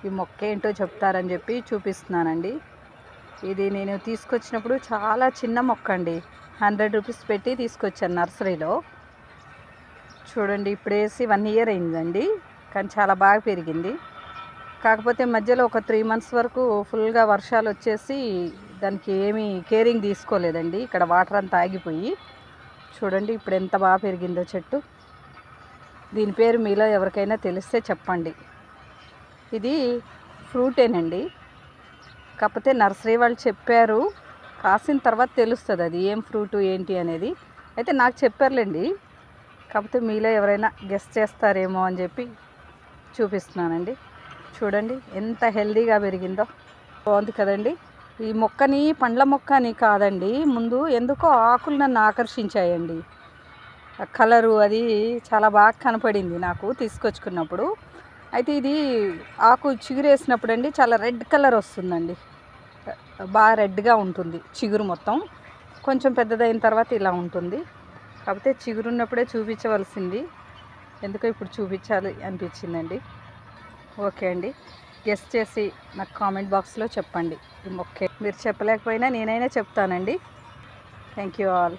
ఈ మొక్క ఏంటో చెప్తారని చెప్పి చూపిస్తున్నానండి. ఇది నేను తీసుకొచ్చినప్పుడు చాలా చిన్న మొక్క అండి. 100 రూపీస్ పెట్టి తీసుకొచ్చాను నర్సరీలో. చూడండి ఇప్పుడు వేసి 1 ఇయర్ అయిందండి, కానీ చాలా బాగా పెరిగింది. కాకపోతే మధ్యలో ఒక 3 మంత్స్ వరకు ఫుల్గా వర్షాలు వచ్చేసి దానికి ఏమీ కేరింగ్ తీసుకోలేదండి. ఇక్కడ వాటర్ అంతా ఆగిపోయి చూడండి ఇప్పుడు ఎంత బాగా పెరిగిందో చెట్టు. దీని పేరు మీలో ఎవరికైనా తెలిస్తే చెప్పండి. ఇది ఫ్రూటేనండి, కాకపోతే నర్సరీ వాళ్ళు చెప్పారు, కాసిన తర్వాత తెలుస్తుంది అది ఏం ఫ్రూటు ఏంటి అనేది. అయితే నాకు చెప్పారులేండి, కాకపోతే మీలో ఎవరైనా గెస్ చేస్తారేమో అని చెప్పి చూపిస్తున్నానండి. చూడండి ఎంత హెల్దీగా పెరిగిందో, బాగుంది కదండి. ఈ మొక్కని పండ్ల మొక్క అని కాదండి, ముందు ఎందుకో ఆకులు నన్ను ఆకర్షించాయండి. కలరు అది చాలా బాగా కనపడింది నాకు తీసుకొచ్చుకున్నప్పుడు. అయితే ఇది ఆకు చిగురేసినప్పుడు అండి చాలా రెడ్ కలర్ వస్తుందండి, బాగా రెడ్గా ఉంటుంది చిగురు మొత్తం. కొంచెం పెద్దదైన తర్వాత ఇలా ఉంటుంది. కాకపోతే చిగురు ఉన్నప్పుడే చూపించవలసింది, ఎందుకో ఇప్పుడు చూపించాలి అనిపించిందండి. ఓకే అండి, గెస్ చేసి నాకు కామెంట్ బాక్స్లో చెప్పండి. ఈ మొక్క మీరు చెప్పలేకపోయినా నేనైనా చెప్తానండి. Thank you all.